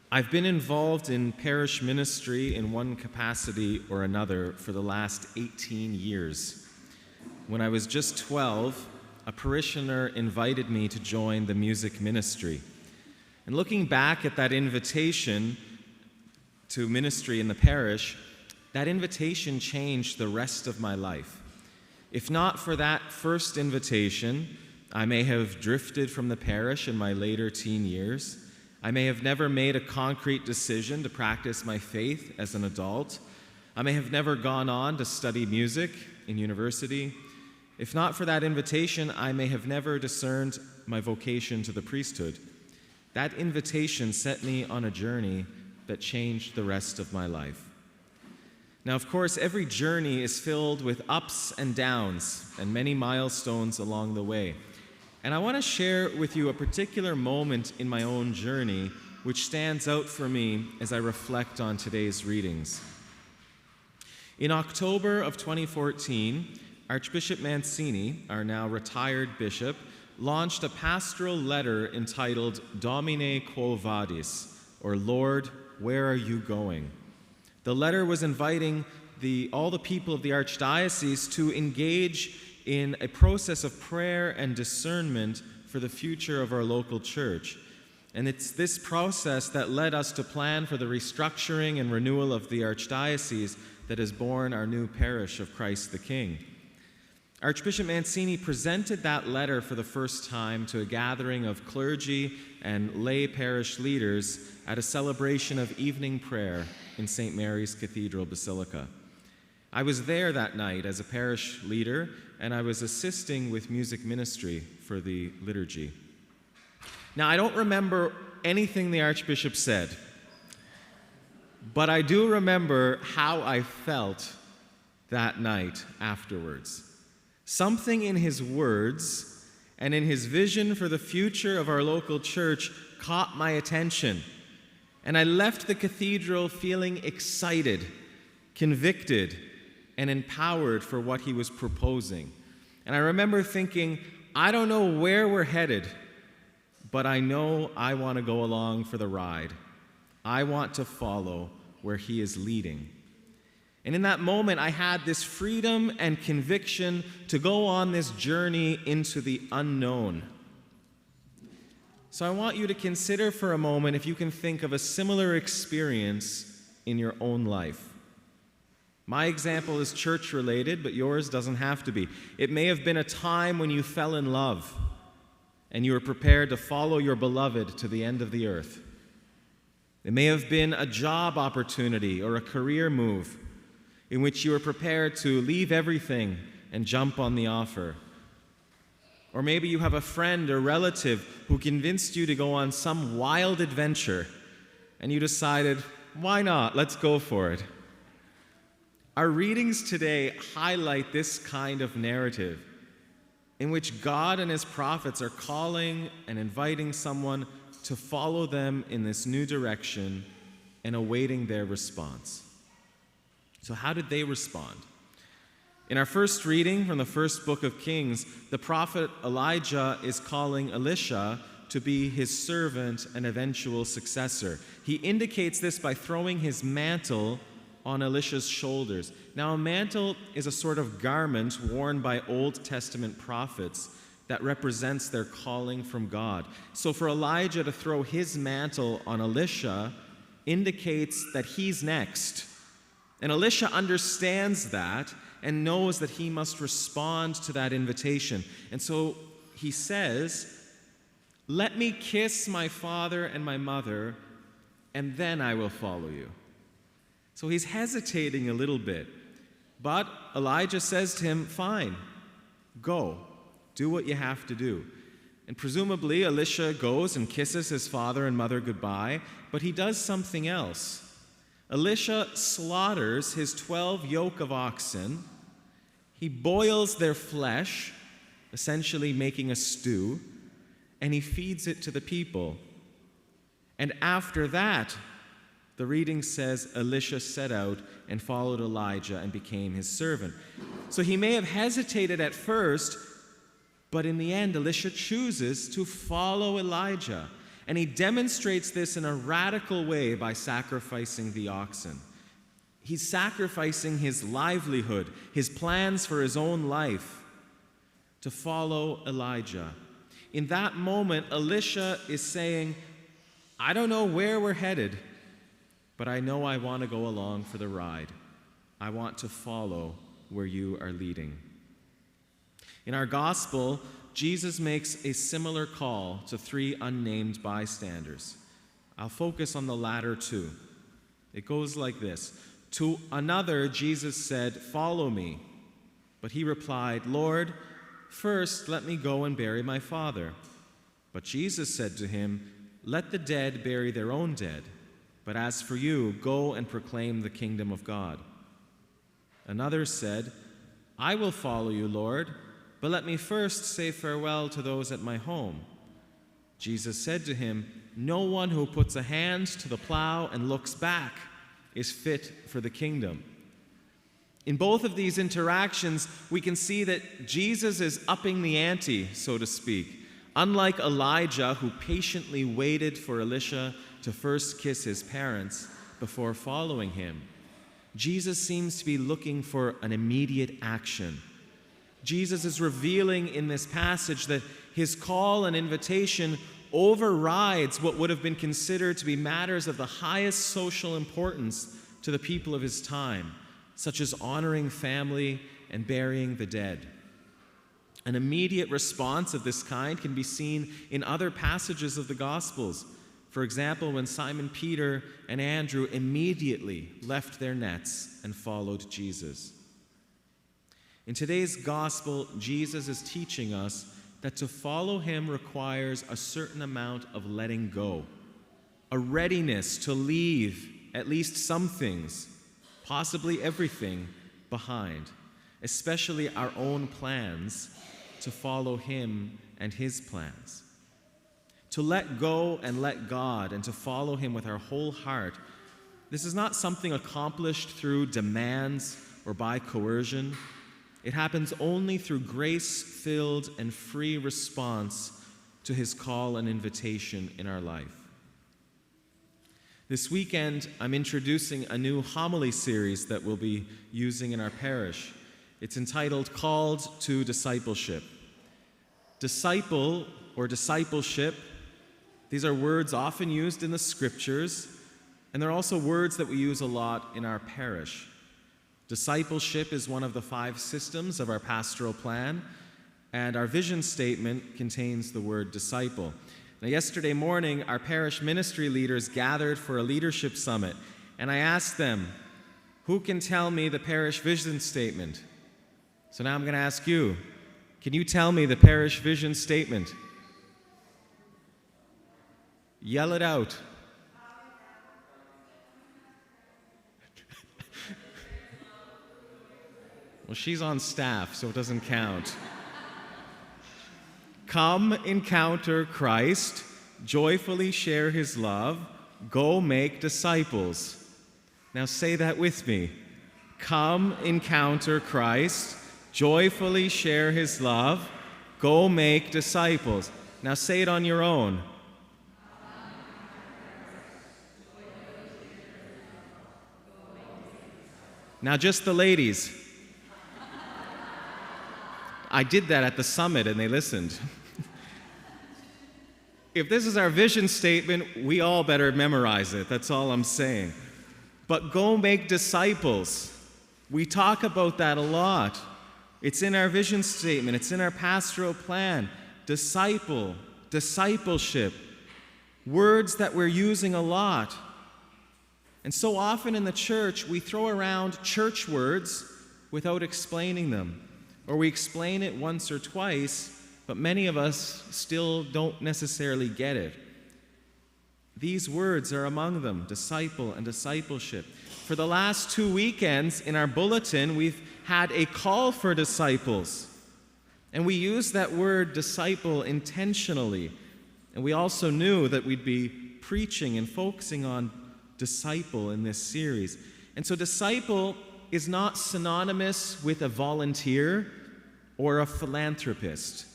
I've been involved in parish ministry in one capacity or another for the last 18 years. When I was just 12, a parishioner invited me to join the music ministry. And looking back at that invitation to ministry in the parish, that invitation changed the rest of my life. If not for that first invitation, I may have drifted from the parish in my later teen years. I may have never made a concrete decision to practice my faith as an adult. I may have never gone on to study music in university. If not for that invitation, I may have never discerned my vocation to the priesthood. That invitation set me on a journey that changed the rest of my life. Now, of course, every journey is filled with ups and downs and many milestones along the way. And I want to share with you a particular moment in my own journey which stands out for me as I reflect on today's readings. In October of 2014, Archbishop Mancini, our now retired bishop, launched a pastoral letter entitled Domine Quo Vadis, or Lord, where are you going? The letter was inviting all the people of the Archdiocese to engage in a process of prayer and discernment for the future of our local church. And it's this process that led us to plan for the restructuring and renewal of the Archdiocese that has born our new parish of Christ the King. Archbishop Mancini presented that letter for the first time to a gathering of clergy and lay parish leaders at a celebration of evening prayer in St. Mary's Cathedral Basilica. I was there that night as a parish leader, and I was assisting with music ministry for the liturgy. Now, I don't remember anything the Archbishop said, but I do remember how I felt that night afterwards. Something in his words and in his vision for the future of our local church caught my attention, and I left the cathedral feeling excited, convicted, and empowered for what he was proposing. And I remember thinking, I don't know where we're headed, but I know I want to go along for the ride. I want to follow where he is leading. And in that moment, I had this freedom and conviction to go on this journey into the unknown. So I want you to consider for a moment if you can think of a similar experience in your own life. My example is church-related, but yours doesn't have to be. It may have been a time when you fell in love and you were prepared to follow your beloved to the end of the earth. It may have been a job opportunity or a career move in which you were prepared to leave everything and jump on the offer. Or maybe you have a friend or relative who convinced you to go on some wild adventure and you decided, why not? Let's go for it. Our readings today highlight this kind of narrative in which God and his prophets are calling and inviting someone to follow them in this new direction and awaiting their response. So how did they respond? In our first reading from the first book of Kings, the prophet Elijah is calling Elisha to be his servant and eventual successor. He indicates this by throwing his mantle on Elisha's shoulders. Now, a mantle is a sort of garment worn by Old Testament prophets that represents their calling from God. So for Elijah to throw his mantle on Elisha indicates that he's next. And Elisha understands that and knows that he must respond to that invitation. And so he says, "Let me kiss my father and my mother, and then I will follow you." So he's hesitating a little bit. But Elijah says to him, "Fine, go. Do what you have to do." And presumably Elisha goes and kisses his father and mother goodbye, but he does something else. Elisha slaughters his 12 yoke of oxen. He boils their flesh, essentially making a stew, and he feeds it to the people. And after that, the reading says Elisha set out and followed Elijah and became his servant. So he may have hesitated at first, but in the end, Elisha chooses to follow Elijah. And he demonstrates this in a radical way by sacrificing the oxen. He's sacrificing his livelihood, his plans for his own life, to follow Elijah. In that moment, Elisha is saying, I don't know where we're headed, but I know I want to go along for the ride. I want to follow where you are leading. In our gospel, Jesus makes a similar call to 3 unnamed bystanders. I'll focus on the latter 2. It goes like this. To another, Jesus said, "Follow me." But he replied, "Lord, first let me go and bury my father." But Jesus said to him, "Let the dead bury their own dead. But as for you, go and proclaim the kingdom of God." Another said, "I will follow you, Lord, but let me first say farewell to those at my home." Jesus said to him, "No one who puts a hand to the plow and looks back is fit for the kingdom." In both of these interactions, we can see that Jesus is upping the ante, so to speak. Unlike Elijah, who patiently waited for Elisha to first kiss his parents before following him, Jesus seems to be looking for an immediate action. Jesus is revealing in this passage that his call and invitation overrides what would have been considered to be matters of the highest social importance to the people of his time, such as honoring family and burying the dead. An immediate response of this kind can be seen in other passages of the Gospels. For example, when Simon Peter and Andrew immediately left their nets and followed Jesus. In today's Gospel, Jesus is teaching us that to follow him requires a certain amount of letting go, a readiness to leave at least some things, possibly everything, behind, especially our own plans, to follow him and his plans. To let go and let God and to follow him with our whole heart, this is not something accomplished through demands or by coercion. It happens only through grace-filled and free response to his call and invitation in our life. This weekend, I'm introducing a new homily series that we'll be using in our parish. It's entitled Called to Discipleship. Disciple or discipleship, these are words often used in the scriptures, and they're also words that we use a lot in our parish. Discipleship is one of the 5 systems of our pastoral plan, and our vision statement contains the word disciple. Now, yesterday morning, our parish ministry leaders gathered for a leadership summit, and I asked them, who can tell me the parish vision statement? So now I'm going to ask you, can you tell me the parish vision statement? Yell it out. Well, she's on staff, so it doesn't count. Come encounter Christ, joyfully share his love, go make disciples. Now say that with me. Come encounter Christ, joyfully share his love, go make disciples. Now say it on your own. Now just the ladies. I did that at the summit and they listened. If this is our vision statement, we all better memorize it. That's all I'm saying. But go make disciples. We talk about that a lot. It's in our vision statement. It's in our pastoral plan. Disciple, discipleship, words that we're using a lot. And so often in the church, we throw around church words without explaining them. Or we explain it once or twice, but many of us still don't necessarily get it. These words are among them, disciple and discipleship. For the last 2 weekends in our bulletin, we've had a call for disciples. And we used that word disciple intentionally. And we also knew that we'd be preaching and focusing on disciple in this series. And so disciple is not synonymous with a volunteer or a philanthropist.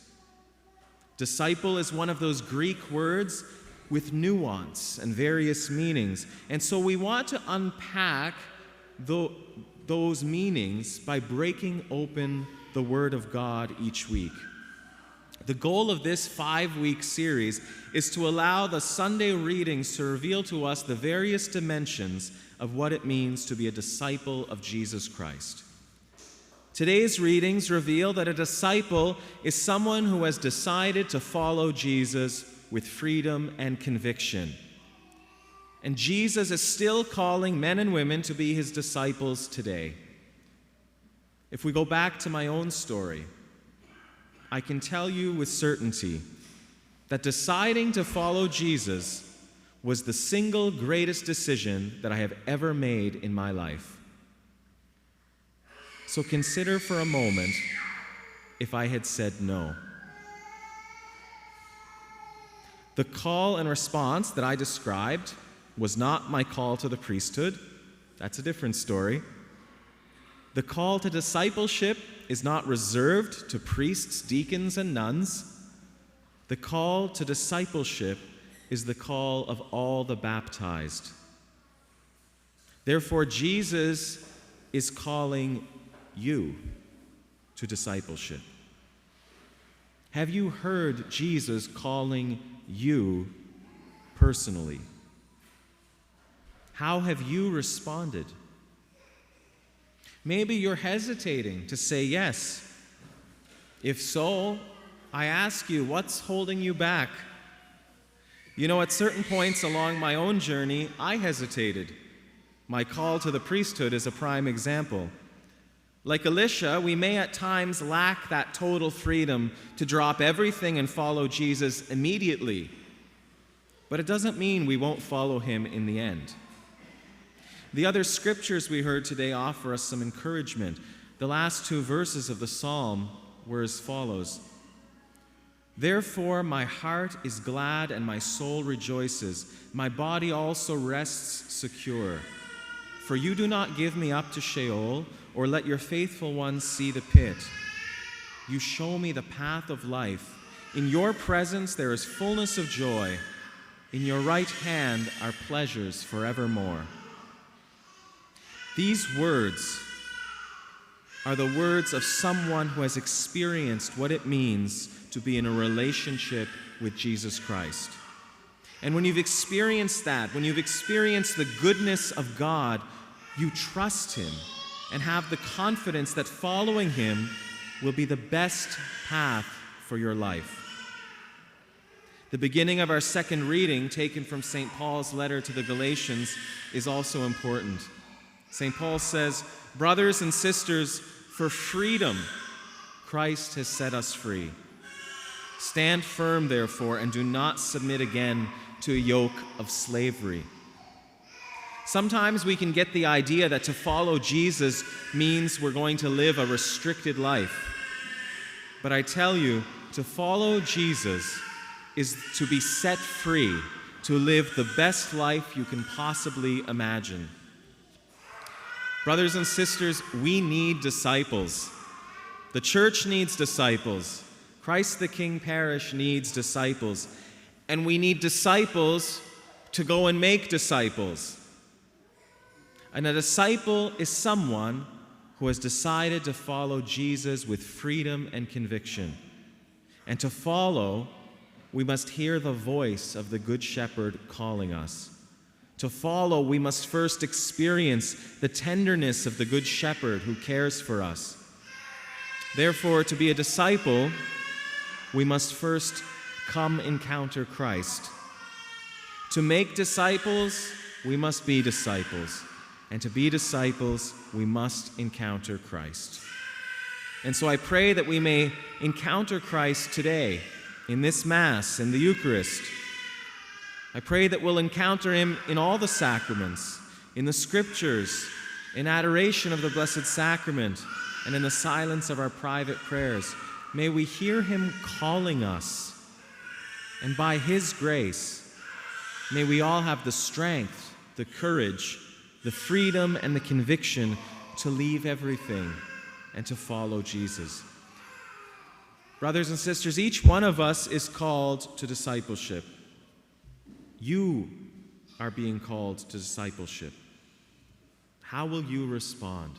Disciple is one of those Greek words with nuance and various meanings. And so we want to unpack those meanings by breaking open the Word of God each week. The goal of this 5-week series is to allow the Sunday readings to reveal to us the various dimensions of what it means to be a disciple of Jesus Christ. Today's readings reveal that a disciple is someone who has decided to follow Jesus with freedom and conviction. And Jesus is still calling men and women to be his disciples today. If we go back to my own story, I can tell you with certainty that deciding to follow Jesus was the single greatest decision that I have ever made in my life. So consider for a moment if I had said no. The call and response that I described was not my call to the priesthood. That's a different story. The call to discipleship is not reserved to priests, deacons, and nuns. The call to discipleship is the call of all the baptized. Therefore, Jesus is calling you to discipleship. Have you heard Jesus calling you personally? How have you responded? Maybe you're hesitating to say yes. If so, I ask you, what's holding you back? You know, at certain points along my own journey, I hesitated. My call to the priesthood is a prime example. Like Elisha, we may at times lack that total freedom to drop everything and follow Jesus immediately. But it doesn't mean we won't follow him in the end. The other scriptures we heard today offer us some encouragement. The last 2 verses of the psalm were as follows. Therefore my heart is glad and my soul rejoices. My body also rests secure. For you do not give me up to Sheol, or let your faithful ones see the pit. You show me the path of life. In your presence there is fullness of joy. In your right hand are pleasures forevermore. These words are the words of someone who has experienced what it means to be in a relationship with Jesus Christ. And when you've experienced that, when you've experienced the goodness of God, you trust him and have the confidence that following him will be the best path for your life. The beginning of our second reading, taken from St. Paul's letter to the Galatians, is also important. St. Paul says, brothers and sisters, for freedom, Christ has set us free. Stand firm, therefore, and do not submit again to a yoke of slavery. Sometimes we can get the idea that to follow Jesus means we're going to live a restricted life. But I tell you, to follow Jesus is to be set free, to live the best life you can possibly imagine. Brothers and sisters, we need disciples. The church needs disciples. Christ the King Parish needs disciples. And we need disciples to go and make disciples. And a disciple is someone who has decided to follow Jesus with freedom and conviction. And to follow, we must hear the voice of the Good Shepherd calling us. To follow, we must first experience the tenderness of the Good Shepherd who cares for us. Therefore, to be a disciple, we must first come encounter Christ. To make disciples, we must be disciples. And to be disciples, we must encounter Christ. And so I pray that we may encounter Christ today in this Mass, in the Eucharist. I pray that we'll encounter him in all the sacraments, in the Scriptures, in adoration of the Blessed Sacrament, and in the silence of our private prayers. May we hear him calling us, and by his grace, may we all have the strength, the courage, the freedom, and the conviction to leave everything and to follow Jesus. Brothers and sisters, each one of us is called to discipleship. You are being called to discipleship. How will you respond?